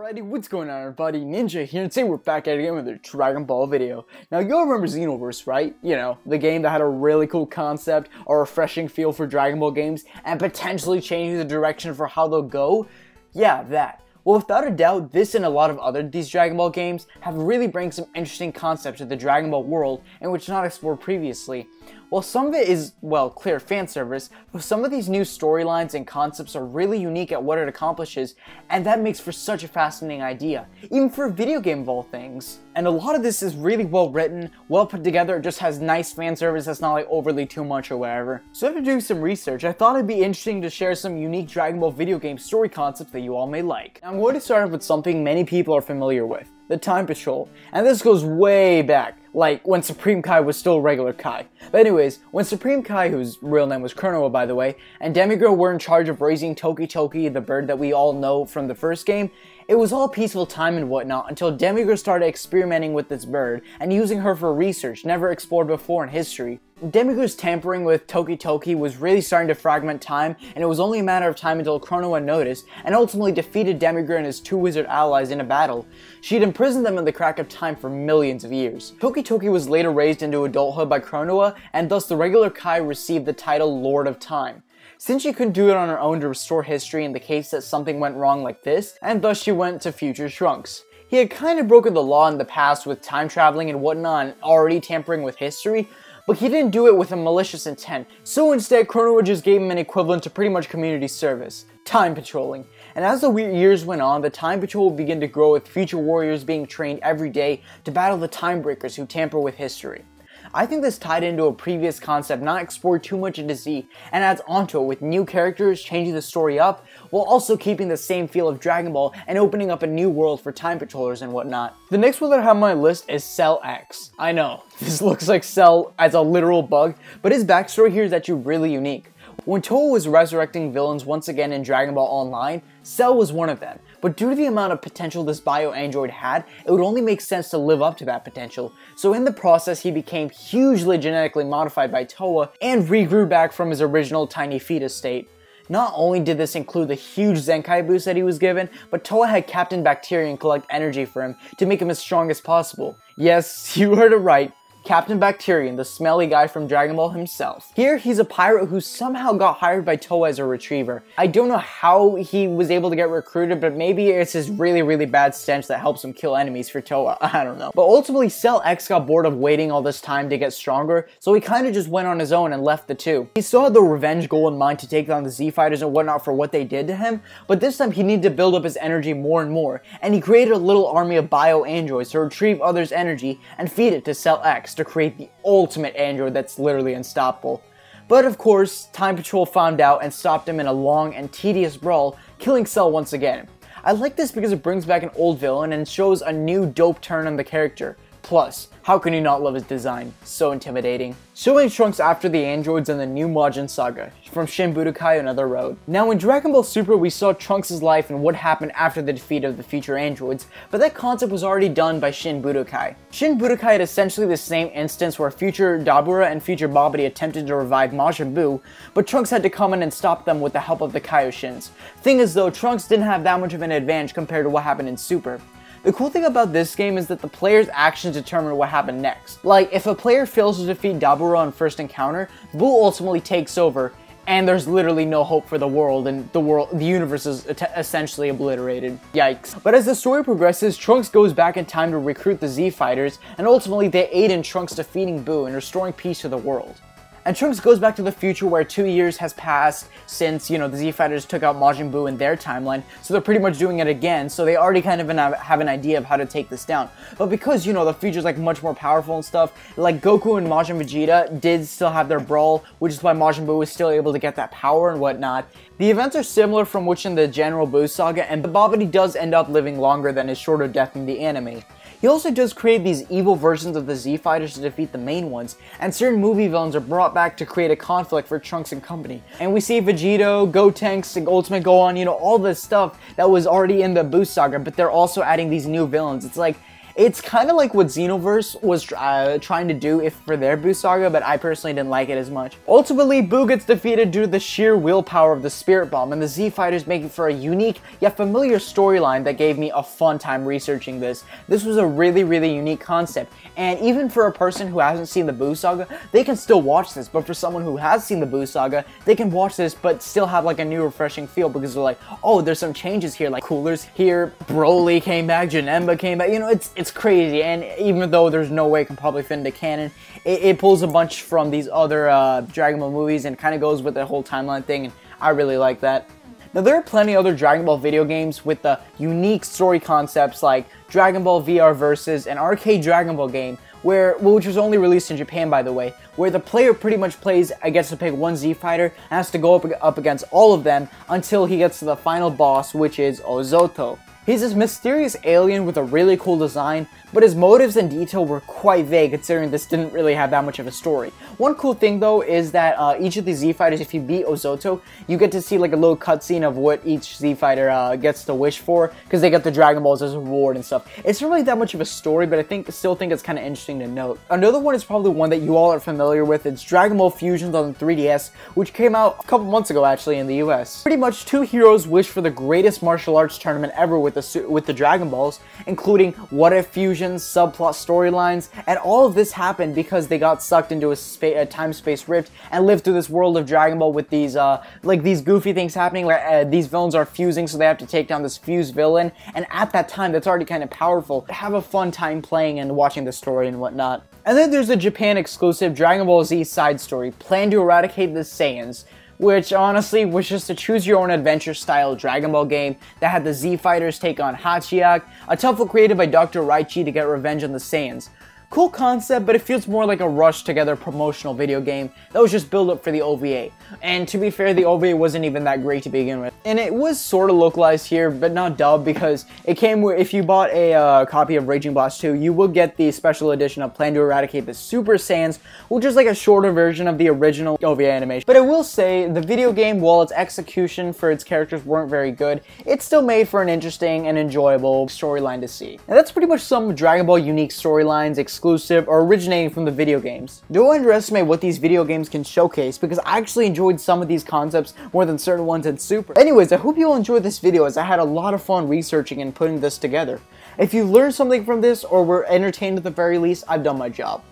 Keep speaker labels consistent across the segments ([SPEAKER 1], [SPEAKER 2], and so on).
[SPEAKER 1] Alrighty, what's going on everybody? Ninja here, and today we're back at it again with a Dragon Ball video. Now, you all remember Xenoverse, right? You know, the game that had a really cool concept, a refreshing feel for Dragon Ball games, and potentially changing the direction for how they'll go? Yeah, that. Well, without a doubt, this and a lot of these Dragon Ball games have really bring some interesting concepts to the Dragon Ball world in which not explored previously. While some of it is, well, clear fan service, some of these new storylines and concepts are really unique at what it accomplishes, and that makes for such a fascinating idea, even for a video game of all things. And a lot of this is really well written, well put together, it just has nice fan service that's not like overly too much or whatever. So after doing some research, I thought it'd be interesting to share some unique Dragon Ball video game story concepts that you all may like. Now, I'm going to start off with something many people are familiar with, the Time Patrol, and this goes way back, like when Supreme Kai was still regular Kai. But anyways, when Supreme Kai, whose real name was Konoha by the way, and Demigirl were in charge of raising Toki Toki, the bird that we all know from the first game, it was all peaceful time and whatnot until Demigirl started experimenting with this bird and using her for research never explored before in history. Demigirl's tampering with Toki Toki was really starting to fragment time, and it was only a matter of time until Konoha noticed and ultimately defeated Demigirl and his two wizard allies in a battle. She'd imprisoned them in the crack of time for millions of years. Toki Toki was later raised into adulthood by Konoha, and thus the regular Kai received the title Lord of Time. Since she couldn't do it on her own to restore history in the case that something went wrong like this, and thus she went to future Trunks. He had kind of broken the law in the past with time traveling and whatnot and already tampering with history, but he didn't do it with a malicious intent, so instead Konoha just gave him an equivalent to pretty much community service, time patrolling. And as the years went on, the Time Patrol would begin to grow with future warriors being trained every day to battle the Time Breakers who tamper with history. I think this tied into a previous concept not explored too much into Z and adds onto it with new characters, changing the story up, while also keeping the same feel of Dragon Ball and opening up a new world for Time Patrollers and whatnot. The next one that I have on my list is Cell X. I know, this looks like Cell as a literal bug, but his backstory here is actually really unique. When Toa was resurrecting villains once again in Dragon Ball Online, Cell was one of them, but due to the amount of potential this bio-android had, it would only make sense to live up to that potential. So in the process, he became hugely genetically modified by Toa and regrew back from his original tiny fetus state. Not only did this include the huge Zenkai boost that he was given, but Toa had Captain Bacterian collect energy for him to make him as strong as possible. Yes, you heard it right. Captain Bacterian, the smelly guy from Dragon Ball himself. Here, he's a pirate who somehow got hired by Toa as a retriever. I don't know how he was able to get recruited, but maybe it's his really bad stench that helps him kill enemies for Toa. I don't know. But ultimately, Cell X got bored of waiting all this time to get stronger, so he kind of just went on his own and left the two. He still had the revenge goal in mind to take down the Z Fighters and whatnot for what they did to him, but this time he needed to build up his energy more and more, and he created a little army of bio-androids to retrieve others' energy and feed it to Cell X to create the ultimate android that's literally unstoppable. But of course, Time Patrol found out and stopped him in a long and tedious brawl, killing Cell once again. I like this because it brings back an old villain and shows a new dope turn on the character. Plus, how can you not love his design? So intimidating. Showing Trunks after the androids in the new Majin Saga, from Shin Budokai Another Road. Now in Dragon Ball Super we saw Trunks' life and what happened after the defeat of the future androids, but that concept was already done by Shin Budokai. Shin Budokai had essentially the same instance where future Dabura and future Babidi attempted to revive Majin Buu, but Trunks had to come in and stop them with the help of the Kaioshins. Thing is though, Trunks didn't have that much of an advantage compared to what happened in Super. The cool thing about this game is that the player's actions determine what happened next. Like, if a player fails to defeat Dabura on first encounter, Buu ultimately takes over, and there's literally no hope for the world, and the universe is essentially obliterated. Yikes. But as the story progresses, Trunks goes back in time to recruit the Z Fighters, and ultimately they aid in Trunks defeating Buu and restoring peace to the world. And Trunks goes back to the future where 2 years has passed since, you know, the Z Fighters took out Majin Buu in their timeline, so they're pretty much doing it again, so they already kind of have an idea of how to take this down. But because, you know, the future's like much more powerful and stuff, like Goku and Majin Vegeta did still have their brawl, which is why Majin Buu was still able to get that power and whatnot. The events are similar from which in the General Buu saga, and Babidi does end up living longer than his shorter death in the anime. He also does create these evil versions of the Z Fighters to defeat the main ones, and certain movie villains are brought back to create a conflict for Trunks and company. And we see Vegito, Gotenks, Ultimate Gohan, you know, all this stuff that was already in the Buu saga, but they're also adding these new villains. It's like, It's kind of like what Xenoverse was trying to do for their Buu Saga, but I personally didn't like it as much. Ultimately, Buu gets defeated due to the sheer willpower of the Spirit Bomb, and the Z Fighters make it for a unique yet familiar storyline that gave me a fun time researching this. This was a really unique concept, and even for a person who hasn't seen the Buu Saga, they can still watch this, but for someone who has seen the Buu Saga, they can watch this but still have like a new refreshing feel because they're like, oh, there's some changes here, like Cooler's here, Broly came back, Janemba came back, you know, it's crazy. And even though there's no way it can probably fit into canon, it pulls a bunch from these other Dragon Ball movies and kind of goes with the whole timeline thing, and I really like that. Now, there are plenty other Dragon Ball video games with the unique story concepts like Dragon Ball VR Versus, an arcade Dragon Ball game, which was only released in Japan, by the way, where the player pretty much gets to pick one Z Fighter and has to go up against all of them until he gets to the final boss, which is Ozoto. He's this mysterious alien with a really cool design, but his motives and detail were quite vague considering this didn't really have that much of a story. One cool thing though is that each of the Z Fighters, if you beat Ozoto, you get to see like a little cutscene of what each Z Fighter gets to wish for, because they get the Dragon Balls as a reward and stuff. It's not really that much of a story, but I still think it's kind of interesting to note. Another one is probably one that you all are familiar with. It's Dragon Ball Fusions on the 3DS, which came out a couple months ago actually in the US. Pretty much two heroes wish for the greatest martial arts tournament ever with the Dragon Balls, including what-if fusions, subplot storylines, and all of this happened because they got sucked into a time-space rift and lived through this world of Dragon Ball with these these goofy things happening, where these villains are fusing, so they have to take down this fused villain, and at that time, that's already kind of powerful. Have a fun time playing and watching the story and whatnot. And then there's a Japan-exclusive Dragon Ball Z side story, Plan to Eradicate the Saiyans, which honestly was just a choose-your-own-adventure style Dragon Ball game that had the Z Fighters take on Hachiyak, a temple created by Dr. Raichi to get revenge on the Saiyans. Cool concept, but it feels more like a rushed-together promotional video game that was just built up for the OVA. And to be fair, the OVA wasn't even that great to begin with. And it was sort of localized here, but not dubbed, because it came with, if you bought a copy of Raging Blast 2, you will get the special edition of Plan to Eradicate the Super Saiyans, which is like a shorter version of the original OVA animation. But I will say, the video game, while its execution for its characters weren't very good, it still made for an interesting and enjoyable storyline to see. And that's pretty much some Dragon Ball unique storylines, exclusive or originating from the video games. Don't underestimate what these video games can showcase, because I actually enjoyed some of these concepts more than certain ones in Super. Anyways, I hope you all enjoyed this video, as I had a lot of fun researching and putting this together. If you learned something from this or were entertained at the very least, I've done my job.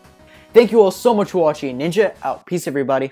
[SPEAKER 1] Thank you all so much for watching. Ninja out. Peace, everybody.